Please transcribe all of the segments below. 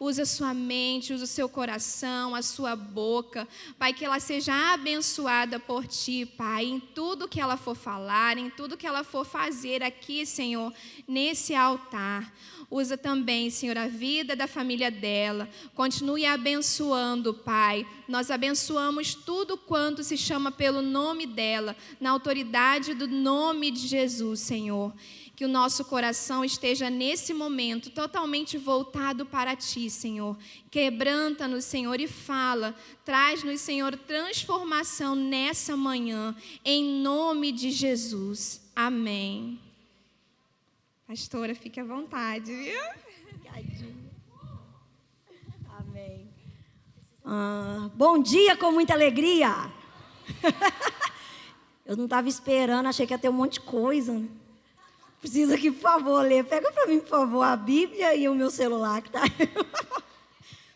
usa a sua mente, usa o seu coração, a sua boca. Pai, que ela seja abençoada por Ti, Pai, em tudo que ela for falar, em tudo que ela for fazer aqui, Senhor, nesse altar. Usa também, Senhor, a vida da família dela. Continue abençoando, Pai. Nós abençoamos tudo quanto se chama pelo nome dela, na autoridade do nome de Jesus, Senhor. Que o nosso coração esteja nesse momento totalmente voltado para Ti, Senhor. Quebranta-nos, Senhor, e fala. Traz-nos, Senhor, transformação nessa manhã, em nome de Jesus. Amém. Pastora, fique à vontade, viu? Amém. Bom dia com muita alegria. Eu não estava esperando, achei que ia ter um monte de coisa, né? Precisa aqui, por favor, ler. Pega para mim, por favor, a Bíblia e o meu celular que está aí.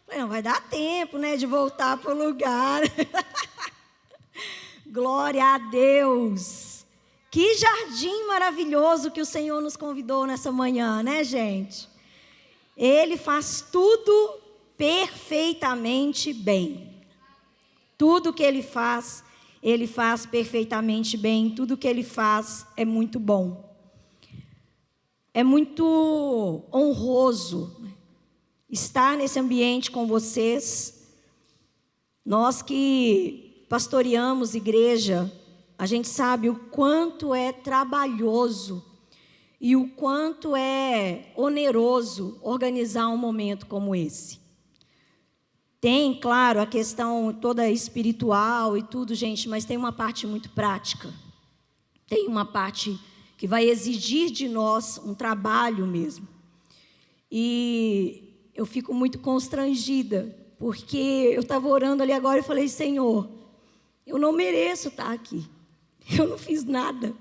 Falei, não vai dar tempo, né, de voltar para o lugar. Glória a Deus. Que jardim maravilhoso que o Senhor nos convidou nessa manhã, né, gente? Ele faz tudo perfeitamente bem. Tudo que Ele faz perfeitamente bem. Tudo que Ele faz é muito bom. É muito honroso estar nesse ambiente com vocês. Nós que pastoreamos igreja, a gente sabe o quanto é trabalhoso e o quanto é oneroso organizar um momento como esse. Tem, claro, a questão toda espiritual e tudo, gente, mas tem uma parte muito prática. Tem uma parte que vai exigir de nós um trabalho mesmo. E eu fico muito constrangida, porque eu estava orando ali agora e falei, Senhor, eu não mereço estar aqui. Eu não fiz nada.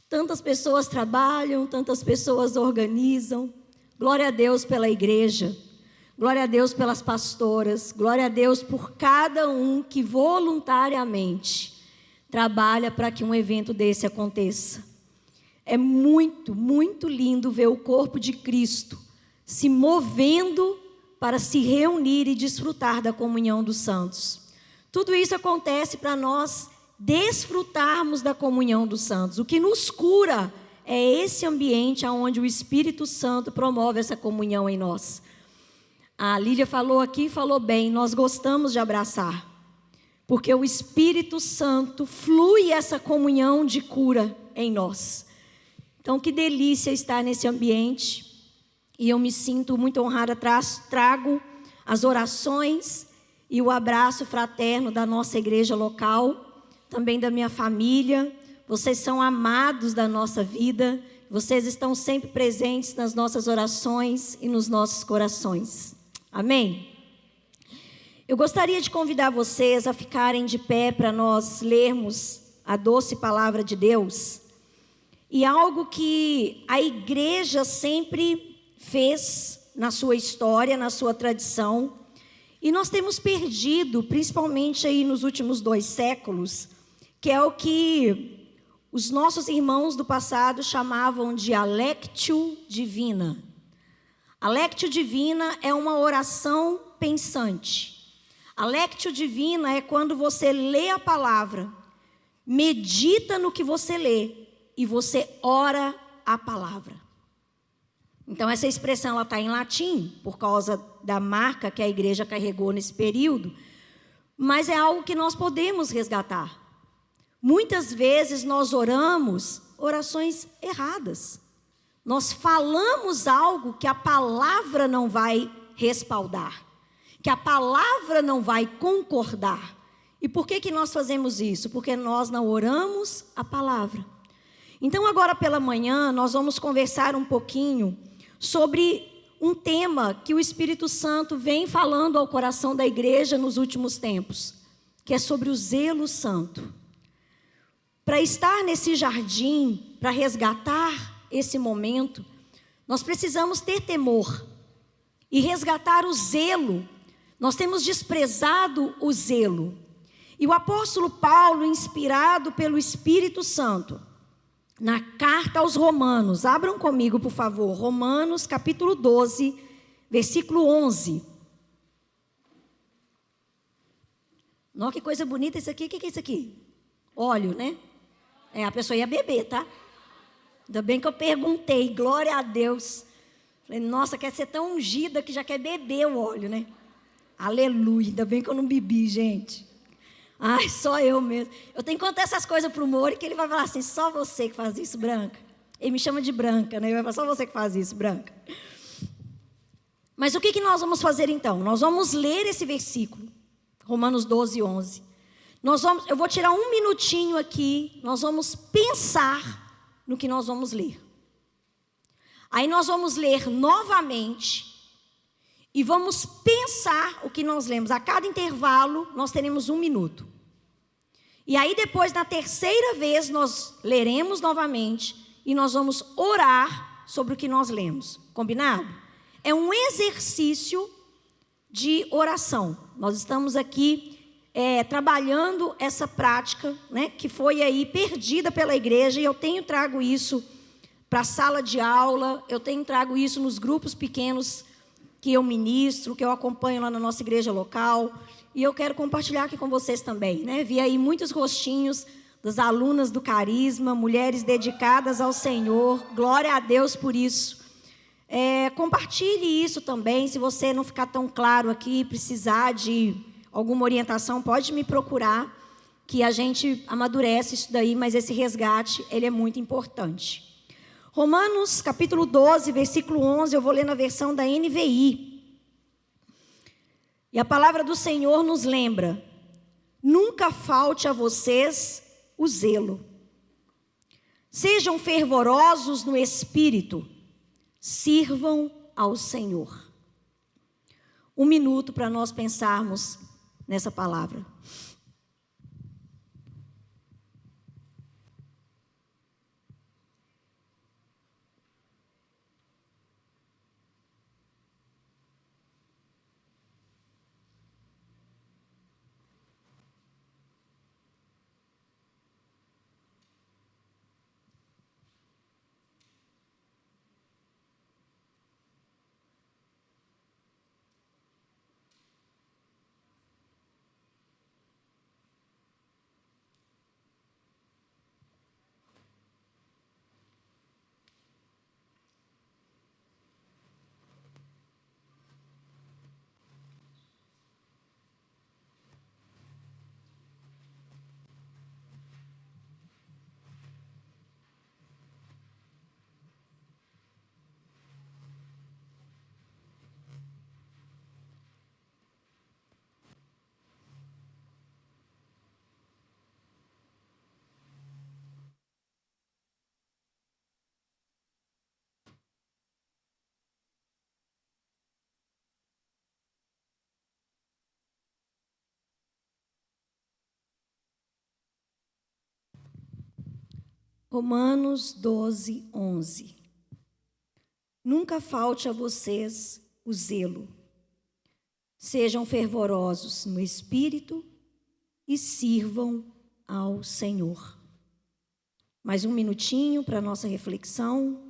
Tantas pessoas trabalham, tantas pessoas organizam. Glória a Deus pela igreja. Glória a Deus pelas pastoras. Glória a Deus por cada um que voluntariamente trabalha para que um evento desse aconteça. É muito, muito lindo ver o corpo de Cristo se movendo para se reunir e desfrutar da comunhão dos santos. Tudo isso acontece para nós desfrutarmos da comunhão dos santos. O que nos cura é esse ambiente onde o Espírito Santo promove essa comunhão em nós. A Lília falou aqui, falou bem, nós gostamos de abraçar, porque o Espírito Santo flui essa comunhão de cura em nós. Então, que delícia estar nesse ambiente, e eu me sinto muito honrada, trago as orações e o abraço fraterno da nossa igreja local, também da minha família. Vocês são amados da nossa vida, vocês estão sempre presentes nas nossas orações e nos nossos corações. Amém? Eu gostaria de convidar vocês a ficarem de pé para nós lermos a doce palavra de Deus. E algo que a igreja sempre fez na sua história, na sua tradição, e nós temos perdido, principalmente aí nos últimos 2 séculos, que é o que os nossos irmãos do passado chamavam de a Lectio Divina. A Lectio Divina é uma oração pensante. A Lectio Divina é quando você lê a palavra, medita no que você lê e você ora a palavra. Então essa expressão ela está em latim, por causa da marca que a igreja carregou nesse período, mas é algo que nós podemos resgatar. Muitas vezes nós oramos orações erradas. Nós falamos algo que a palavra não vai respaldar, que a palavra não vai concordar. E por que nós fazemos isso? Porque nós não oramos a palavra. Então agora pela manhã nós vamos conversar um pouquinho sobre um tema que o Espírito Santo vem falando ao coração da igreja nos últimos tempos, que é sobre o zelo santo. Para estar nesse jardim, para resgatar esse momento, nós precisamos ter temor e resgatar o zelo. Nós temos desprezado o zelo. E o apóstolo Paulo, inspirado pelo Espírito Santo, na carta aos Romanos, abram comigo, por favor, Romanos capítulo 12, versículo 11. Nossa, que coisa bonita isso aqui. O que é isso aqui? Óleo, né? A pessoa ia beber, tá? Ainda bem que eu perguntei, glória a Deus. Falei, nossa, quer ser tão ungida que já quer beber o óleo, né? Aleluia, ainda bem que eu não bebi, gente. Ai, só eu mesmo. Eu tenho que contar essas coisas para o Mori, que ele vai falar assim, só você que faz isso, Branca. Ele me chama de Branca, né? Ele vai falar, só você que faz isso, Branca. Mas o que nós vamos fazer então? Nós vamos ler esse versículo, Romanos 12, 11. Eu vou tirar um minutinho aqui, nós vamos pensar no que nós vamos ler. Aí nós vamos ler novamente e vamos pensar o que nós lemos. A cada intervalo, nós teremos 1 minuto. E aí depois, na terceira vez, nós leremos novamente e nós vamos orar sobre o que nós lemos. Combinado? É um exercício de oração. Nós estamos aqui trabalhando essa prática, né, que foi aí perdida pela igreja, e eu tenho trago isso para a sala de aula, eu tenho trago isso nos grupos pequenos que eu ministro, que eu acompanho lá na nossa igreja local, e eu quero compartilhar aqui com vocês também, né? Vi aí muitos rostinhos das alunas do Carisma, mulheres dedicadas ao Senhor, glória a Deus por isso. Compartilhe isso também, se você não ficar tão claro aqui, precisar de alguma orientação, pode me procurar, que a gente amadurece isso daí, mas esse resgate, ele é muito importante. Romanos, capítulo 12, versículo 11, eu vou ler na versão da NVI. E a palavra do Senhor nos lembra, nunca falte a vocês o zelo. Sejam fervorosos no espírito, sirvam ao Senhor. 1 minuto para nós pensarmos nessa palavra. Romanos 12, 11. Nunca falte a vocês o zelo. Sejam fervorosos no espírito e sirvam ao Senhor. Mais 1 minutinho para a nossa reflexão.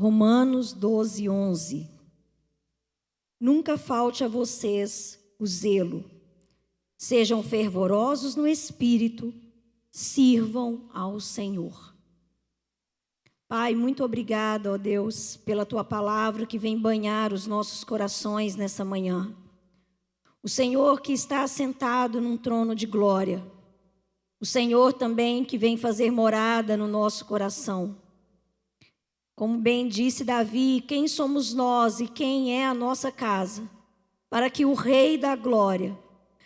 Romanos 12, 11. Nunca falte a vocês o zelo. Sejam fervorosos no espírito, sirvam ao Senhor. Pai, muito obrigada, ó Deus, pela tua palavra que vem banhar os nossos corações nessa manhã. O Senhor que está assentado num trono de glória. O Senhor também que vem fazer morada no nosso coração. Como bem disse Davi, quem somos nós e quem é a nossa casa, para que o Rei da glória,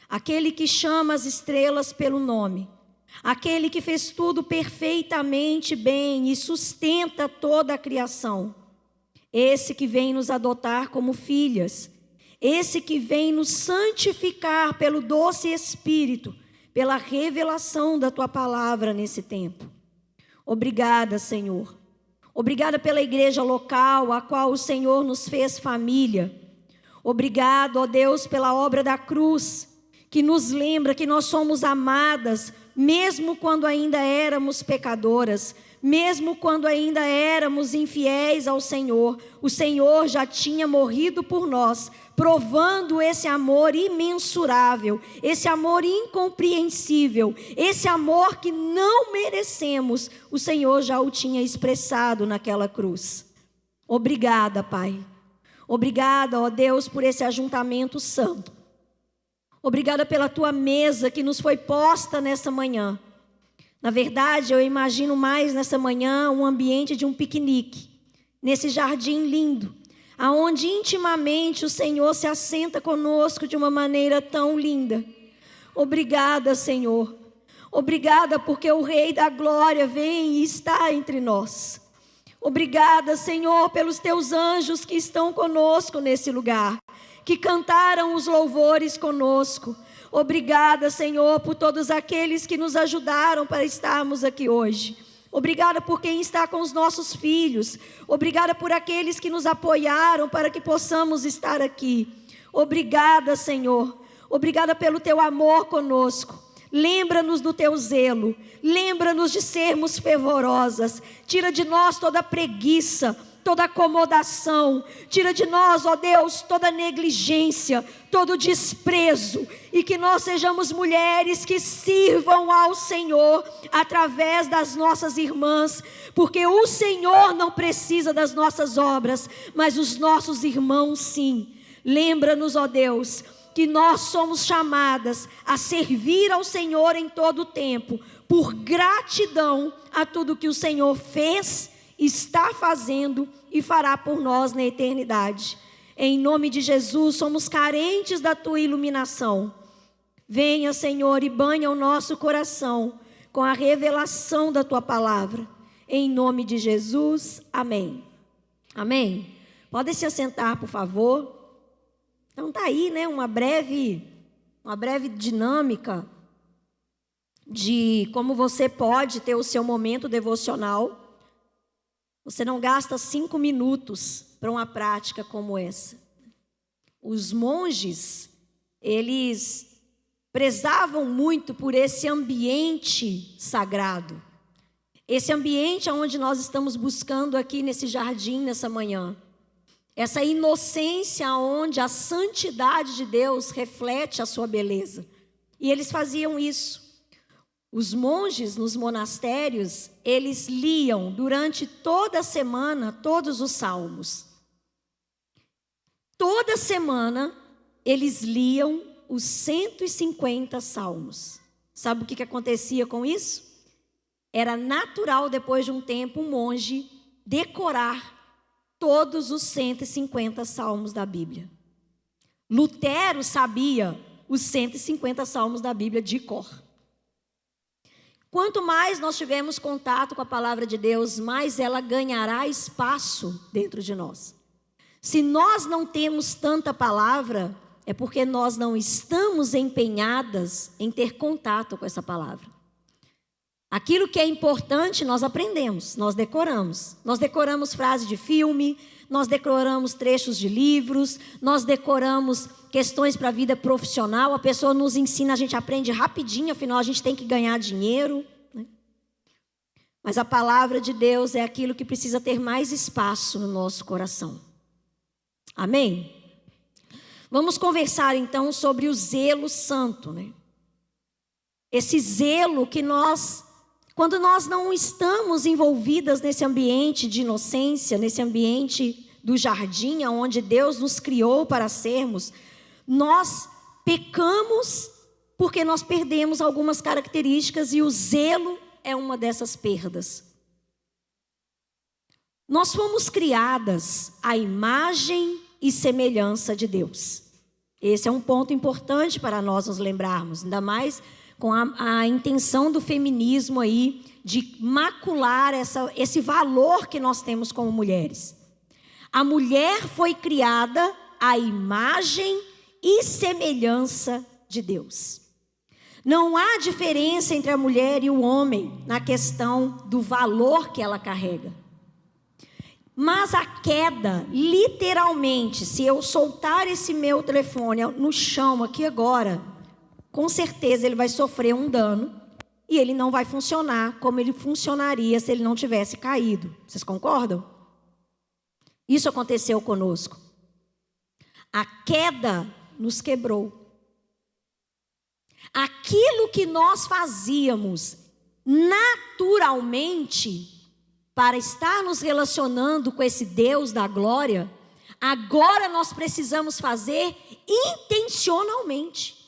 aquele que chama as estrelas pelo nome, aquele que fez tudo perfeitamente bem e sustenta toda a criação, esse que vem nos adotar como filhas, esse que vem nos santificar pelo doce Espírito, pela revelação da tua palavra nesse tempo. Obrigada, Senhor. Obrigada pela igreja local, a qual o Senhor nos fez família. Obrigado, ó Deus, pela obra da cruz, que nos lembra que nós somos amadas, mesmo quando ainda éramos pecadoras, mesmo quando ainda éramos infiéis ao Senhor. O Senhor já tinha morrido por nós, provando esse amor imensurável, esse amor incompreensível, esse amor que não merecemos. O Senhor já o tinha expressado naquela cruz. Obrigada, Pai. Obrigada, ó Deus, por esse ajuntamento santo. Obrigada pela tua mesa que nos foi posta nessa manhã. Na verdade, eu imagino mais nessa manhã um ambiente de um piquenique, nesse jardim lindo, aonde intimamente o Senhor se assenta conosco de uma maneira tão linda. Obrigada, Senhor. Obrigada porque o Rei da Glória vem e está entre nós. Obrigada, Senhor, pelos teus anjos que estão conosco nesse lugar, que cantaram os louvores conosco. Obrigada, Senhor, por todos aqueles que nos ajudaram para estarmos aqui hoje. Obrigada por quem está com os nossos filhos. Obrigada por aqueles que nos apoiaram para que possamos estar aqui. Obrigada, Senhor. Obrigada pelo teu amor conosco. Lembra-nos do teu zelo. Lembra-nos de sermos fervorosas. Tira de nós toda preguiça, toda acomodação. Tira de nós, ó Deus, toda negligência, todo desprezo. E que nós sejamos mulheres que sirvam ao Senhor através das nossas irmãs. Porque o Senhor não precisa das nossas obras, mas os nossos irmãos sim. Lembra-nos, ó Deus, que nós somos chamadas a servir ao Senhor em todo o tempo, por gratidão a tudo que o Senhor fez, está fazendo e fará por nós na eternidade. Em nome de Jesus, somos carentes da tua iluminação. Venha, Senhor, e banha o nosso coração com a revelação da tua palavra. Em nome de Jesus, amém. Amém. Podem se assentar, por favor. Então tá aí, né, uma breve dinâmica de como você pode ter o seu momento devocional. Você não gasta 5 minutos para uma prática como essa. Os monges, eles prezavam muito por esse ambiente sagrado. Esse ambiente onde nós estamos buscando aqui nesse jardim nessa manhã. Essa inocência onde a santidade de Deus reflete a sua beleza. E eles faziam isso. Os monges nos monastérios, eles liam durante toda a semana todos os salmos. Toda semana eles liam os 150 salmos. Sabe o que acontecia com isso? Era natural, depois de um tempo, um monge decorar todos os 150 salmos da Bíblia. Lutero sabia os 150 salmos da Bíblia de cor. Quanto mais nós tivermos contato com a palavra de Deus, mais ela ganhará espaço dentro de nós. Se nós não temos tanta palavra, é porque nós não estamos empenhadas em ter contato com essa palavra. Aquilo que é importante, nós aprendemos, nós decoramos. Nós decoramos frases de filme, nós decoramos trechos de livros, nós decoramos questões para a vida profissional. A pessoa nos ensina, a gente aprende rapidinho, afinal a gente tem que ganhar dinheiro, né? Mas a palavra de Deus é aquilo que precisa ter mais espaço no nosso coração. Amém? Vamos conversar então sobre o zelo santo, né? Esse zelo que quando nós não estamos envolvidas nesse ambiente de inocência, nesse ambiente do jardim, onde Deus nos criou para sermos, nós pecamos porque nós perdemos algumas características e o zelo é uma dessas perdas. Nós fomos criadas à imagem e semelhança de Deus. Esse é um ponto importante para nós nos lembrarmos, ainda mais com a intenção do feminismo aí, de macular esse valor que nós temos como mulheres. A mulher foi criada à imagem e semelhança de Deus. Não há diferença entre a mulher e o homem na questão do valor que ela carrega. Mas a queda, literalmente, se eu soltar esse meu telefone no chão aqui agora, com certeza ele vai sofrer um dano e ele não vai funcionar como ele funcionaria se ele não tivesse caído. Vocês concordam? Isso aconteceu conosco. A queda nos quebrou. Aquilo que nós fazíamos naturalmente para estar nos relacionando com esse Deus da glória, agora nós precisamos fazer intencionalmente.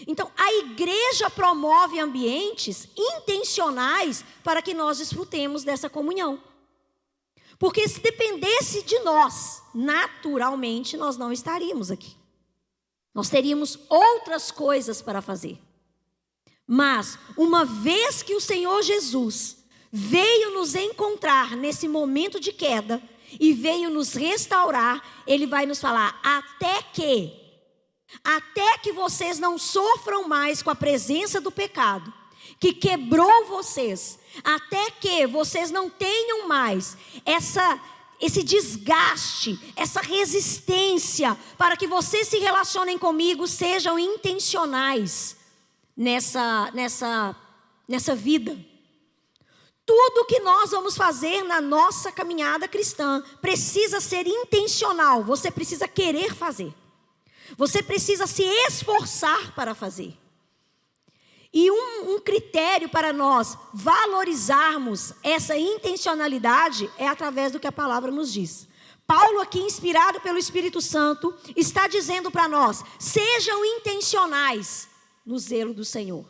Então, a igreja promove ambientes intencionais para que nós desfrutemos dessa comunhão. Porque se dependesse de nós, naturalmente, nós não estaríamos aqui. Nós teríamos outras coisas para fazer. Mas, uma vez que o Senhor Jesus veio nos encontrar nesse momento de queda e veio nos restaurar, Ele vai nos falar, até que vocês não sofram mais com a presença do pecado, que quebrou vocês, até que vocês não tenham mais esse desgaste, essa resistência, para que vocês se relacionem comigo, sejam intencionais nessa vida. Tudo que nós vamos fazer na nossa caminhada cristã precisa ser intencional, você precisa querer fazer. Você precisa se esforçar para fazer. E um critério para nós valorizarmos essa intencionalidade é através do que a palavra nos diz. Paulo aqui, inspirado pelo Espírito Santo, está dizendo para nós, sejam intencionais no zelo do Senhor.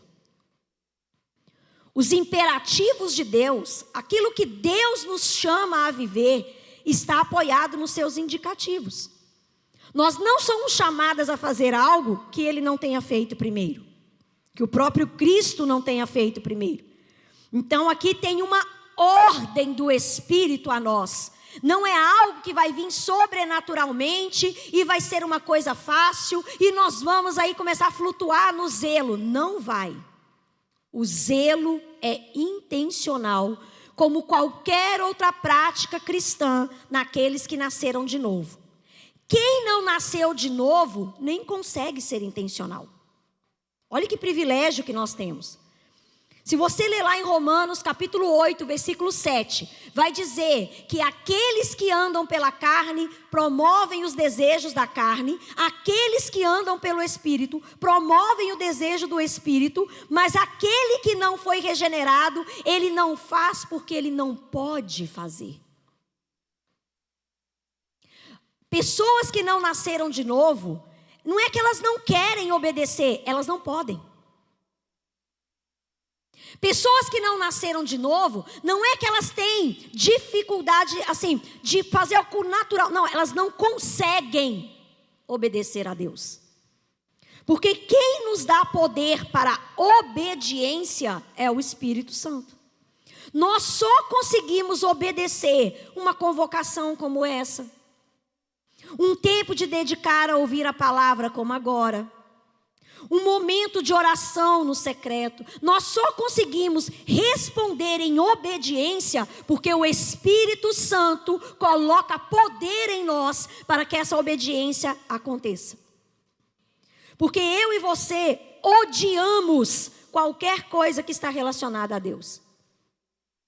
Os imperativos de Deus, aquilo que Deus nos chama a viver, está apoiado nos seus indicativos. Nós não somos chamadas a fazer algo que Ele não tenha feito primeiro, que o próprio Cristo não tenha feito primeiro. Então aqui tem uma ordem do Espírito a nós. Não é algo que vai vir sobrenaturalmente e vai ser uma coisa fácil e nós vamos aí começar a flutuar no zelo. Não vai. O zelo é intencional, como qualquer outra prática cristã naqueles que nasceram de novo. Quem não nasceu de novo nem consegue ser intencional. Olha que privilégio que nós temos. Se você ler lá em Romanos capítulo 8, versículo 7, vai dizer que aqueles que andam pela carne promovem os desejos da carne, aqueles que andam pelo Espírito promovem o desejo do Espírito, mas aquele que não foi regenerado, ele não faz porque ele não pode fazer. Pessoas que não nasceram de novo, não é que elas não querem obedecer, elas não podem. Pessoas que não nasceram de novo, não é que elas têm dificuldade assim, de fazer algo natural. Não, elas não conseguem obedecer a Deus. Porque quem nos dá poder para obediência é o Espírito Santo. Nós só conseguimos obedecer uma convocação como essa. Um tempo de dedicar a ouvir a palavra como agora. Um momento de oração no secreto. Nós só conseguimos responder em obediência porque o Espírito Santo coloca poder em nós para que essa obediência aconteça. Porque eu e você odiamos qualquer coisa que está relacionada a Deus.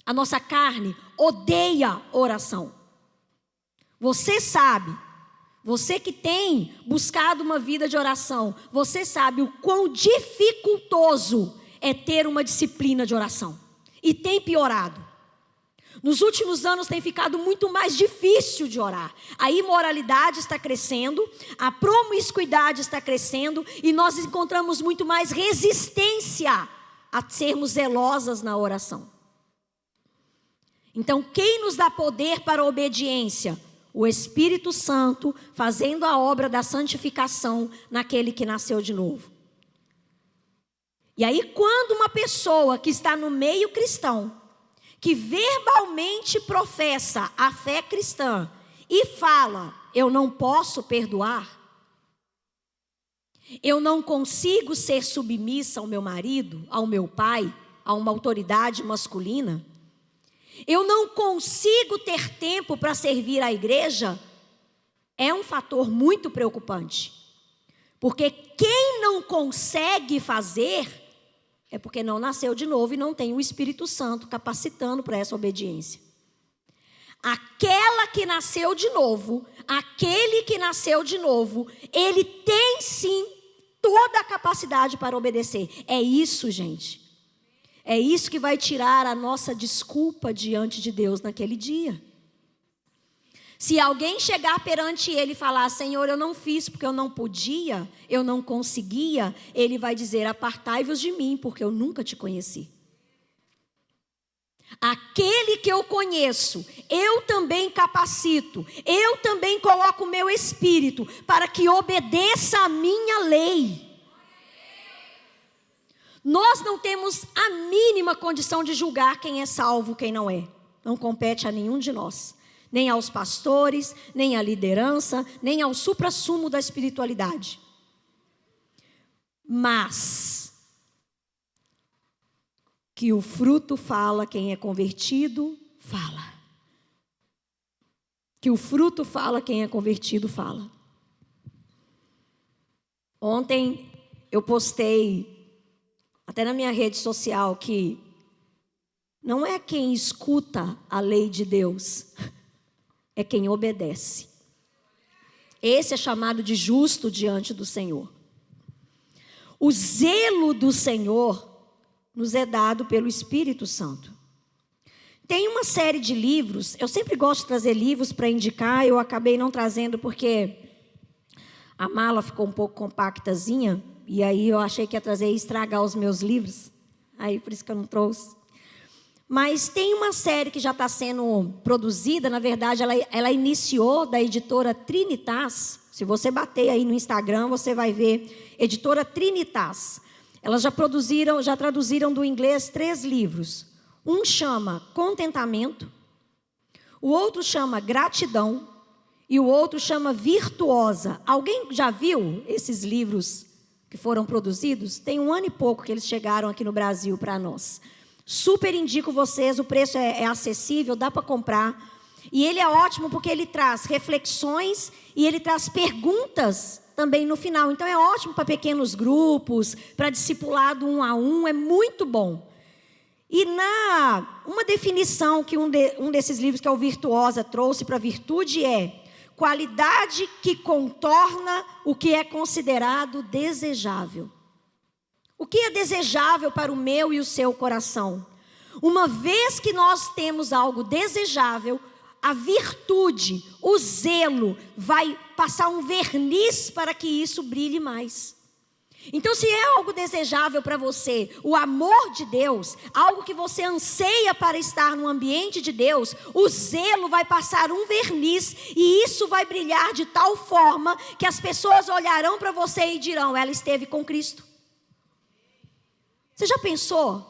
A nossa carne odeia oração. Você sabe, você que tem buscado uma vida de oração, você sabe o quão dificultoso é ter uma disciplina de oração. E tem piorado. Nos últimos anos tem ficado muito mais difícil de orar. A imoralidade está crescendo, a promiscuidade está crescendo e nós encontramos muito mais resistência a sermos zelosas na oração. Então, quem nos dá poder para a obediência? O Espírito Santo fazendo a obra da santificação naquele que nasceu de novo. E aí, quando uma pessoa que está no meio cristão, que verbalmente professa a fé cristã e fala, eu não posso perdoar, eu não consigo ser submissa ao meu marido, ao meu pai, a uma autoridade masculina, eu não consigo ter tempo para servir a igreja, é um fator muito preocupante. Porque quem não consegue fazer é porque não nasceu de novo e não tem o Espírito Santo capacitando para essa obediência. Aquela que nasceu de novo, aquele que nasceu de novo, ele tem sim toda a capacidade para obedecer. É isso, gente. É isso que vai tirar a nossa desculpa diante de Deus naquele dia. Se alguém chegar perante ele e falar, Senhor, eu não fiz porque eu não podia, eu não conseguia, ele vai dizer, apartai-vos de mim, porque eu nunca te conheci. Aquele que eu conheço, eu também capacito, eu também coloco o meu espírito para que obedeça a minha lei. Nós não temos a mínima condição de julgar quem é salvo, quem não é. Não compete a nenhum de nós. Nem aos pastores, nem à liderança, nem ao suprassumo da espiritualidade. Mas que o fruto fala, quem é convertido, fala. Que o fruto fala, quem é convertido, fala. Ontem eu postei, até na minha rede social, que não é quem escuta a lei de Deus, é quem obedece. Esse é chamado de justo diante do Senhor. O zelo do Senhor nos é dado pelo Espírito Santo. Tem uma série de livros, eu sempre gosto de trazer livros para indicar, eu acabei não trazendo porque a mala ficou um pouco compactazinha, e aí eu achei que ia trazer e estragar os meus livros, aí por isso que eu não trouxe. Mas tem uma série que já está sendo produzida, na verdade ela iniciou da editora Trinitas. Se você bater aí no Instagram, você vai ver, editora Trinitas. Elas já traduziram do inglês 3 livros. Um chama Contentamento, o outro chama Gratidão e o outro chama Virtuosa. Alguém já viu esses livros que foram produzidos? Tem 1 ano e pouco que eles chegaram aqui no Brasil para nós. Super indico vocês, o preço é acessível, dá para comprar. E ele é ótimo porque ele traz reflexões e ele traz perguntas também no final. Então é ótimo para pequenos grupos, para discipulado 1 a 1, é muito bom. E uma definição que um desses livros, que é o Virtuosa, trouxe para a virtude é qualidade que contorna o que é considerado desejável. O que é desejável para o meu e o seu coração? Uma vez que nós temos algo desejável, a virtude, o zelo, vai passar um verniz para que isso brilhe mais. Então, se é algo desejável para você, o amor de Deus, algo que você anseia para estar no ambiente de Deus, o zelo vai passar um verniz e isso vai brilhar de tal forma que as pessoas olharão para você e dirão, ela esteve com Cristo. Você já pensou?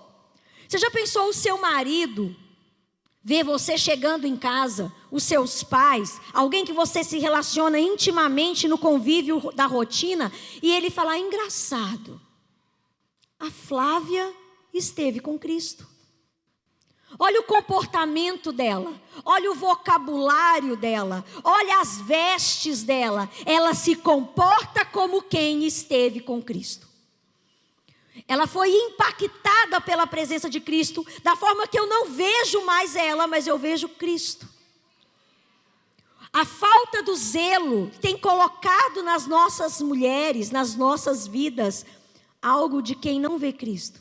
Você já pensou o seu marido ver você chegando em casa, os seus pais, alguém que você se relaciona intimamente no convívio da rotina, e ele falar, engraçado, a Flávia esteve com Cristo. Olha o comportamento dela, olha o vocabulário dela, olha as vestes dela, ela se comporta como quem esteve com Cristo. Ela foi impactada pela presença de Cristo, da forma que eu não vejo mais ela, mas eu vejo Cristo. A falta do zelo tem colocado nas nossas mulheres, nas nossas vidas, algo de quem não vê Cristo.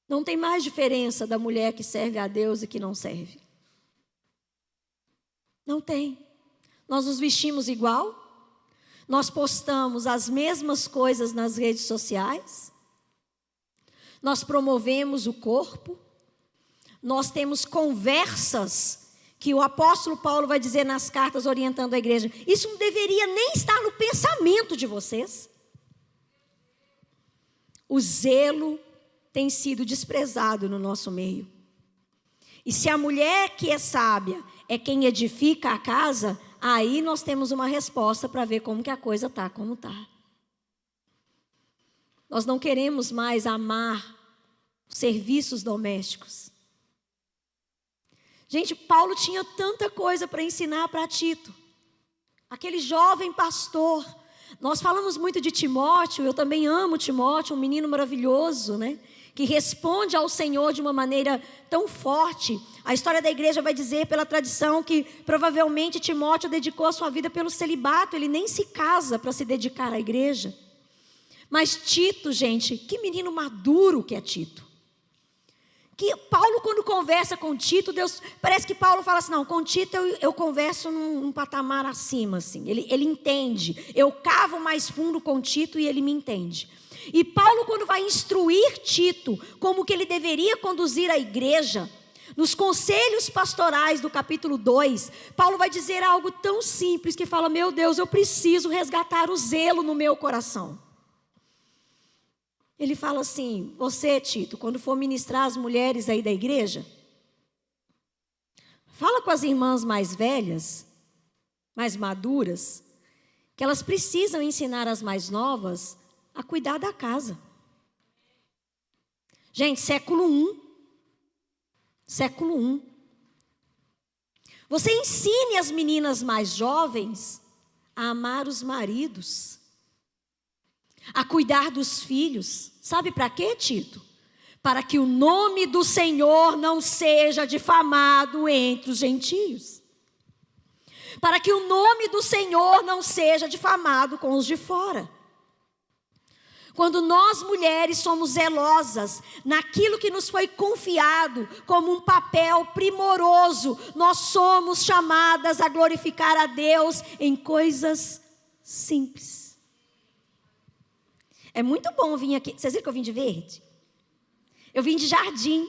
Não tem mais diferença da mulher que serve a Deus e que não serve. Não tem. Nós nos vestimos igual, nós postamos as mesmas coisas nas redes sociais, nós promovemos o corpo, nós temos conversas que o apóstolo Paulo vai dizer nas cartas orientando a igreja. Isso não deveria nem estar no pensamento de vocês. O zelo tem sido desprezado no nosso meio. E se a mulher que é sábia é quem edifica a casa, aí nós temos uma resposta para ver como que a coisa está, como está. Nós não queremos mais amar os serviços domésticos. Gente, Paulo tinha tanta coisa para ensinar para Tito. Aquele jovem pastor. Nós falamos muito de Timóteo, eu também amo Timóteo, um menino maravilhoso, né? Que responde ao Senhor de uma maneira tão forte. A história da igreja vai dizer, pela tradição, que provavelmente Timóteo dedicou a sua vida pelo celibato. Ele nem se casa para se dedicar à igreja. Mas Tito, gente, que menino maduro que é Tito. Que Paulo, quando conversa com Tito, parece que Paulo fala assim, não, com Tito eu converso num patamar acima, assim. Ele entende. Eu cavo mais fundo com Tito e ele me entende. E Paulo, quando vai instruir Tito como que ele deveria conduzir a igreja, nos conselhos pastorais do capítulo 2, Paulo vai dizer algo tão simples que fala, meu Deus, eu preciso resgatar o zelo no meu coração. Ele fala assim, você, Tito, quando for ministrar as mulheres aí da igreja, fala com as irmãs mais velhas, mais maduras, que elas precisam ensinar as mais novas a cuidar da casa. Gente, século I. Século I. Você ensine as meninas mais jovens a amar os maridos, a cuidar dos filhos. Sabe para quê, Tito? Para que o nome do Senhor não seja difamado entre os gentios. Para que o nome do Senhor não seja difamado com os de fora. Quando nós mulheres somos zelosas naquilo que nos foi confiado como um papel primoroso, nós somos chamadas a glorificar a Deus em coisas simples. É muito bom vir aqui. Vocês viram que eu vim de verde? Eu vim de jardim.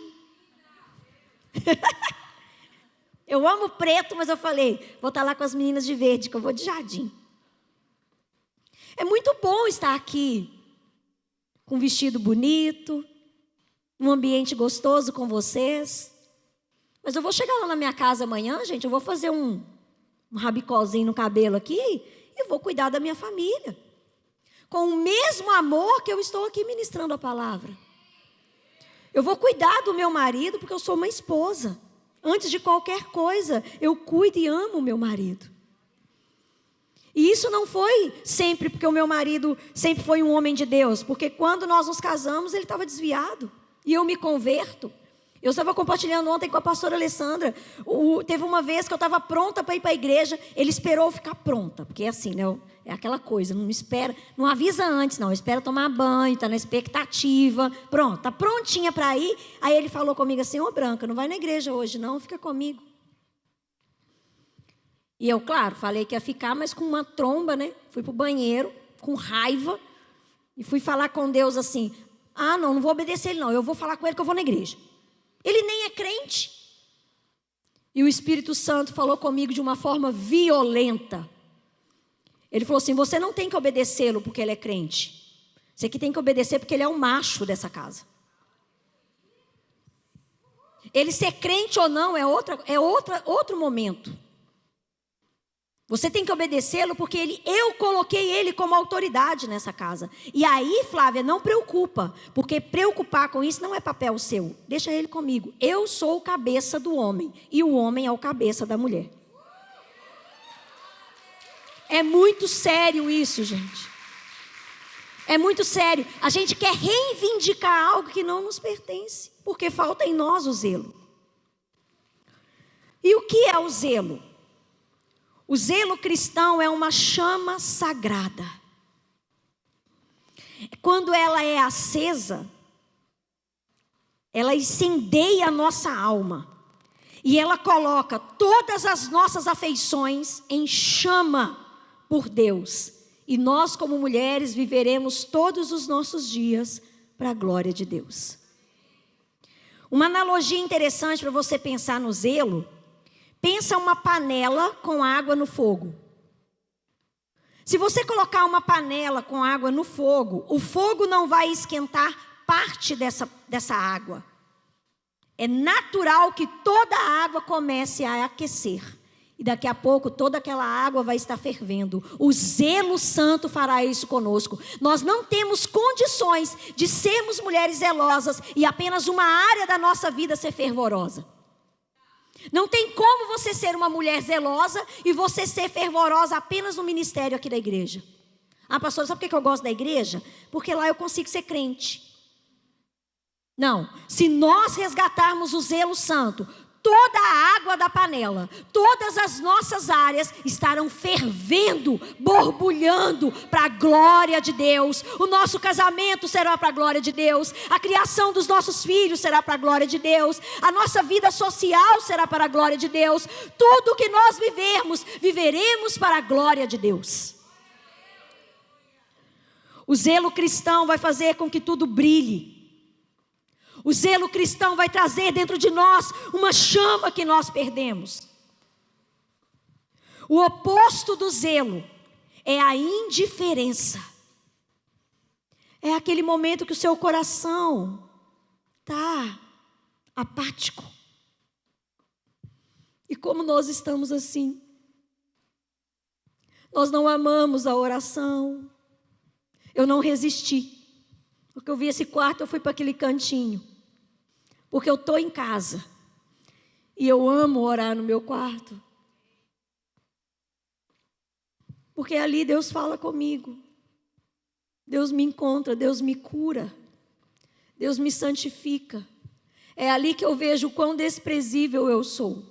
Eu amo preto, mas eu falei, vou estar lá com as meninas de verde, que eu vou de jardim. É muito bom estar aqui, com um vestido bonito, um ambiente gostoso com vocês. Mas eu vou chegar lá na minha casa amanhã, gente, eu vou fazer um rabicozinho no cabelo aqui e vou cuidar da minha família. Com o mesmo amor que eu estou aqui ministrando a palavra. Eu vou cuidar do meu marido porque eu sou uma esposa. Antes de qualquer coisa, eu cuido e amo o meu marido. E isso não foi sempre porque o meu marido sempre foi um homem de Deus. Porque quando nós nos casamos, ele estava desviado. E eu me converto. Eu estava compartilhando ontem com a pastora Alessandra. Teve uma vez que eu estava pronta para ir para a igreja. Ele esperou eu ficar pronta. Porque é assim, né? É aquela coisa, não espera, não avisa antes, não. Espera tomar banho, está na expectativa. Pronto, está prontinha para ir. Aí ele falou comigo assim, ô Branca, não vai na igreja hoje não, fica comigo. E eu, claro, falei que ia ficar, mas com uma tromba, né? Fui para o banheiro, com raiva. E fui falar com Deus assim, não vou obedecer ele não. Eu vou falar com ele que eu vou na igreja. Ele nem é crente. E o Espírito Santo falou comigo de uma forma violenta. Ele falou assim, você não tem que obedecê-lo porque ele é crente. Você que tem que obedecer porque ele é o macho dessa casa. Ele ser crente ou não é outro momento. Você tem que obedecê-lo porque eu coloquei ele como autoridade nessa casa. E aí, Flávia, não preocupa. Porque preocupar com isso não é papel seu. Deixa ele comigo. Eu sou o cabeça do homem. E o homem é o cabeça da mulher. É muito sério isso, gente. É muito sério. A gente quer reivindicar algo que não nos pertence, porque falta em nós o zelo. E o que é o zelo? O zelo cristão é uma chama sagrada. Quando ela é acesa, ela incendeia a nossa alma. E ela coloca todas as nossas afeições em chama por Deus. E nós, como mulheres, viveremos todos os nossos dias para a glória de Deus. Uma analogia interessante para você pensar no zelo. Pensa uma panela com água no fogo. Se você colocar uma panela com água no fogo, o fogo não vai esquentar parte dessa água. É natural que toda a água comece a aquecer. E daqui a pouco toda aquela água vai estar fervendo. O zelo santo fará isso conosco. Nós não temos condições de sermos mulheres zelosas e apenas uma área da nossa vida ser fervorosa. Não tem como você ser uma mulher zelosa e você ser fervorosa apenas no ministério aqui da igreja. Ah, pastor, sabe por que eu gosto da igreja? Porque lá eu consigo ser crente. Não, se nós resgatarmos o zelo santo, toda a água da panela, todas as nossas áreas estarão fervendo, borbulhando para a glória de Deus. O nosso casamento será para a glória de Deus. A criação dos nossos filhos será para a glória de Deus. A nossa vida social será para a glória de Deus. Tudo que nós viveremos para a glória de Deus. O zelo cristão vai fazer com que tudo brilhe. O zelo cristão vai trazer dentro de nós uma chama que nós perdemos. O oposto do zelo é a indiferença. É aquele momento que o seu coração está apático. E como nós estamos assim? Nós não amamos a oração. Eu não resisti. Porque eu vi esse quarto, eu fui para aquele cantinho. Porque eu estou em casa. E eu amo orar no meu quarto. Porque ali Deus fala comigo. Deus me encontra, Deus me cura. Deus me santifica. É ali que eu vejo o quão desprezível eu sou.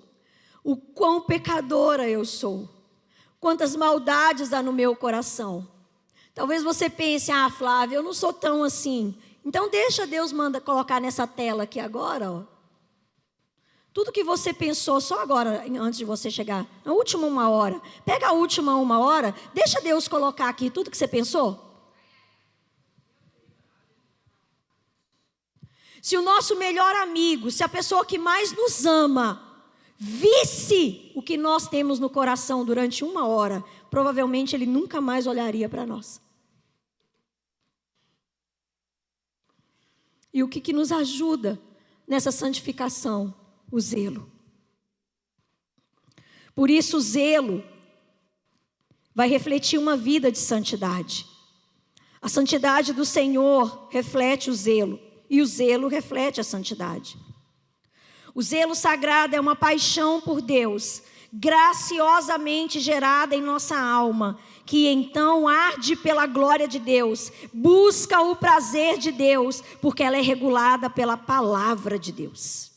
O quão pecadora eu sou. Quantas maldades há no meu coração. Talvez você pense, Flávia, eu não sou tão assim. Então deixa Deus colocar nessa tela aqui agora, ó. Tudo que você pensou só agora, antes de você chegar, na última 1 hora. Pega a última 1 hora, deixa Deus colocar aqui tudo que você pensou. Se o nosso melhor amigo, se a pessoa que mais nos ama, visse o que nós temos no coração durante 1 hora, provavelmente ele nunca mais olharia para nós. E o que nos ajuda nessa santificação? O zelo. Por isso o zelo vai refletir uma vida de santidade. A santidade do Senhor reflete o zelo. E o zelo reflete a santidade. O zelo sagrado é uma paixão por Deus, graciosamente gerada em nossa alma, que então arde pela glória de Deus, busca o prazer de Deus, porque ela é regulada pela palavra de Deus.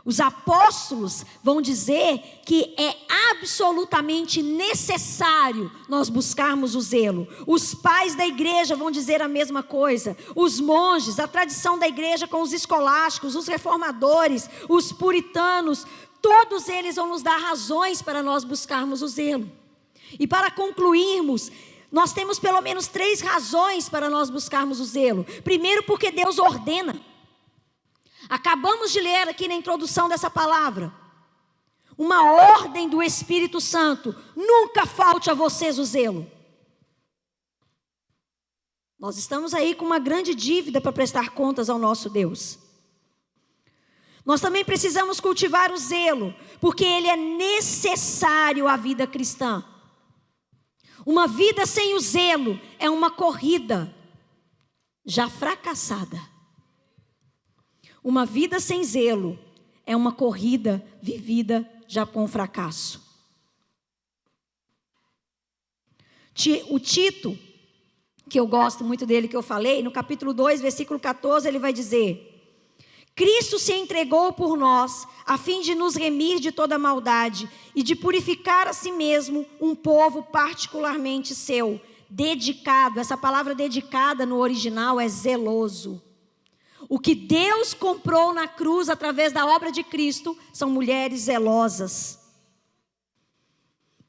Os apóstolos vão dizer que é absolutamente necessário nós buscarmos o zelo. Os pais da igreja vão dizer a mesma coisa. Os monges, a tradição da igreja com os escolásticos, os reformadores, os puritanos, todos eles vão nos dar razões para nós buscarmos o zelo. E para concluirmos, nós temos pelo menos 3 razões para nós buscarmos o zelo. Primeiro, porque Deus ordena. Acabamos de ler aqui na introdução dessa palavra. Uma ordem do Espírito Santo. Nunca falte a vocês o zelo. Nós estamos aí com uma grande dívida para prestar contas ao nosso Deus. Nós também precisamos cultivar o zelo, porque ele é necessário à vida cristã. Uma vida sem o zelo é uma corrida já fracassada. Uma vida sem zelo é uma corrida vivida já com fracasso. O Tito, que eu gosto muito dele, que eu falei, no capítulo 2, versículo 14, ele vai dizer: Cristo se entregou por nós, a fim de nos remir de toda maldade e de purificar a si mesmo um povo particularmente seu, dedicado. Essa palavra dedicada no original é zeloso. O que Deus comprou na cruz através da obra de Cristo são mulheres zelosas.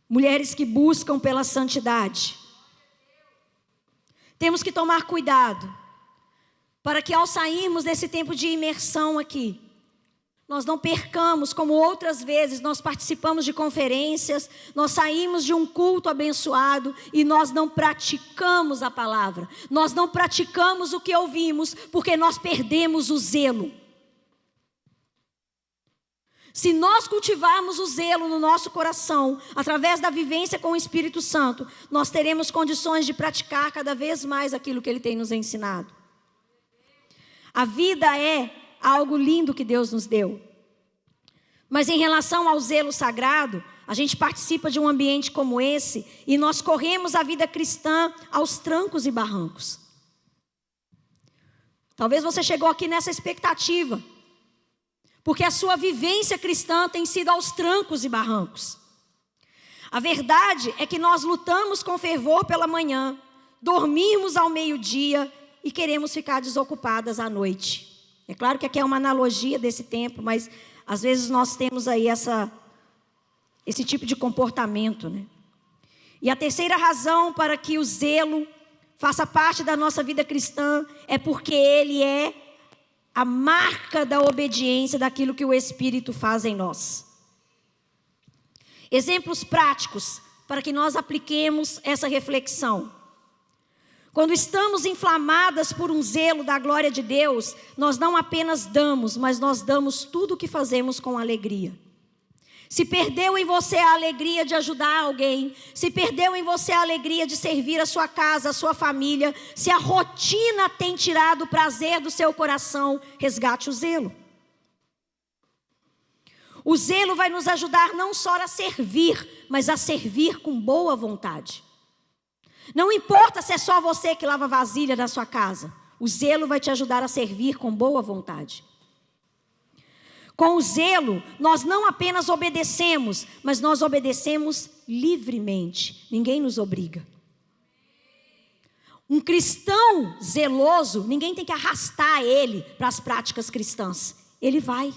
Mulheres que buscam pela santidade. Temos que tomar cuidado para que ao sairmos desse tempo de imersão aqui, nós não percamos, como outras vezes nós participamos de conferências, nós saímos de um culto abençoado e nós não praticamos a palavra. Nós não praticamos o que ouvimos porque nós perdemos o zelo. Se nós cultivarmos o zelo no nosso coração, através da vivência com o Espírito Santo, nós teremos condições de praticar cada vez mais aquilo que Ele tem nos ensinado. A vida é algo lindo que Deus nos deu. Mas em relação ao zelo sagrado, a gente participa de um ambiente como esse e nós corremos a vida cristã aos trancos e barrancos. Talvez você chegou aqui nessa expectativa, porque a sua vivência cristã tem sido aos trancos e barrancos. A verdade é que nós lutamos com fervor pela manhã, dormimos ao meio-dia e queremos ficar desocupadas à noite. É claro que aqui é uma analogia desse tempo, mas às vezes nós temos aí esse tipo de comportamento, né? E a terceira razão para que o zelo faça parte da nossa vida cristã é porque ele é a marca da obediência daquilo que o Espírito faz em nós. Exemplos práticos para que nós apliquemos essa reflexão. Quando estamos inflamadas por um zelo da glória de Deus, nós não apenas damos, mas nós damos tudo o que fazemos com alegria. Se perdeu em você a alegria de ajudar alguém, se perdeu em você a alegria de servir a sua casa, a sua família, se a rotina tem tirado o prazer do seu coração, resgate o zelo. O zelo vai nos ajudar não só a servir, mas a servir com boa vontade. Não importa se é só você que lava vasilha na sua casa, o zelo vai te ajudar a servir com boa vontade. Com o zelo, nós não apenas obedecemos, mas nós obedecemos livremente. Ninguém nos obriga. Um cristão zeloso, ninguém tem que arrastar ele para as práticas cristãs. Ele vai.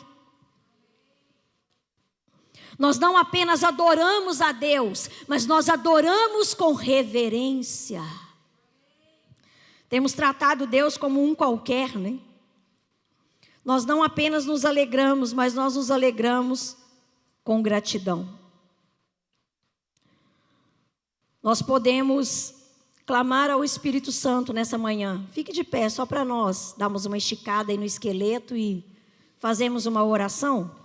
Nós não apenas adoramos a Deus, mas nós adoramos com reverência. Temos tratado Deus como um qualquer, né? Nós não apenas nos alegramos, mas nós nos alegramos com gratidão. Nós podemos clamar ao Espírito Santo nessa manhã. Fique de pé, só para nós darmos uma esticada aí no esqueleto e fazemos uma oração.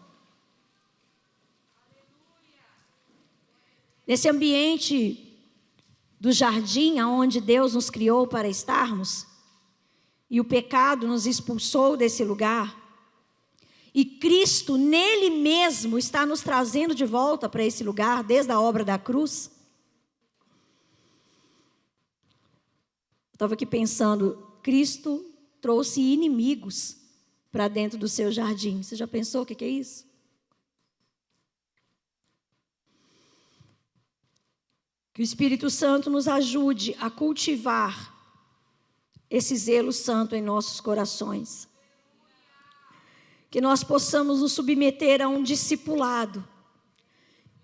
Nesse ambiente do jardim, onde Deus nos criou para estarmos, e o pecado nos expulsou desse lugar, e Cristo nele mesmo está nos trazendo de volta para esse lugar, desde a obra da cruz. Estava aqui pensando, Cristo trouxe inimigos para dentro do seu jardim. Você já pensou o que é isso? Que o Espírito Santo nos ajude a cultivar esse zelo santo em nossos corações. Que nós possamos nos submeter a um discipulado.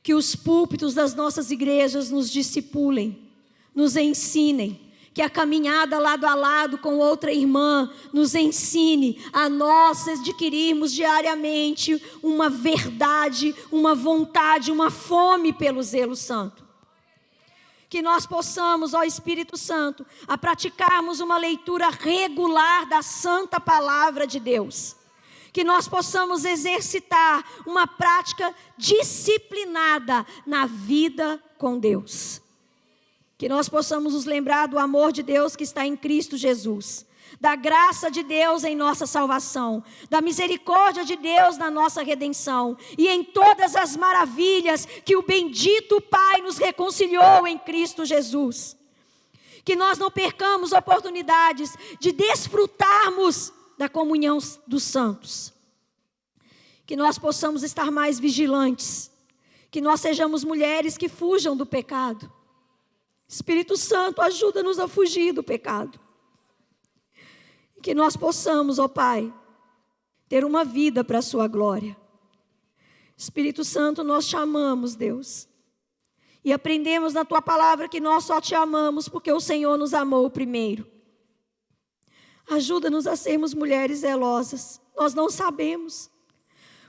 Que os púlpitos das nossas igrejas nos discipulem, nos ensinem. Que a caminhada lado a lado com outra irmã nos ensine a nós adquirirmos diariamente uma verdade, uma vontade, uma fome pelo zelo santo. Que nós possamos, ó Espírito Santo, a praticarmos uma leitura regular da santa palavra de Deus. Que nós possamos exercitar uma prática disciplinada na vida com Deus. Que nós possamos nos lembrar do amor de Deus que está em Cristo Jesus. Da graça de Deus em nossa salvação, da misericórdia de Deus na nossa redenção e em todas as maravilhas que o bendito Pai nos reconciliou em Cristo Jesus. Que nós não percamos oportunidades de desfrutarmos da comunhão dos santos. Que nós possamos estar mais vigilantes. Que nós sejamos mulheres que fujam do pecado. Espírito Santo, ajuda-nos a fugir do pecado. Que nós possamos, ó Pai, ter uma vida para a sua glória. Espírito Santo, nós te amamos, Deus. E aprendemos na tua palavra que nós só te amamos porque o Senhor nos amou primeiro. Ajuda-nos a sermos mulheres zelosas. Nós não sabemos.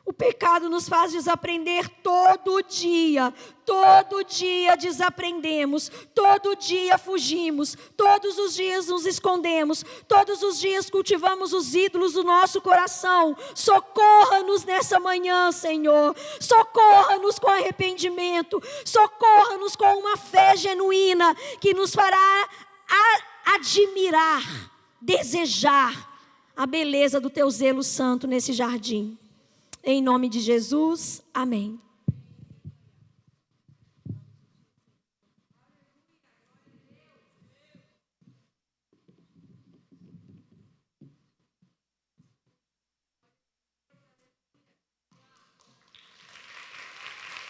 O pecado nos faz desaprender todo dia. Todo dia desaprendemos. Todo dia fugimos. Todos os dias nos escondemos. Todos os dias cultivamos os ídolos do nosso coração. Socorra-nos nessa manhã, Senhor. Socorra-nos com arrependimento. Socorra-nos com uma fé genuína que nos fará admirar, desejar a beleza do teu zelo santo nesse jardim. Em nome de Jesus, amém.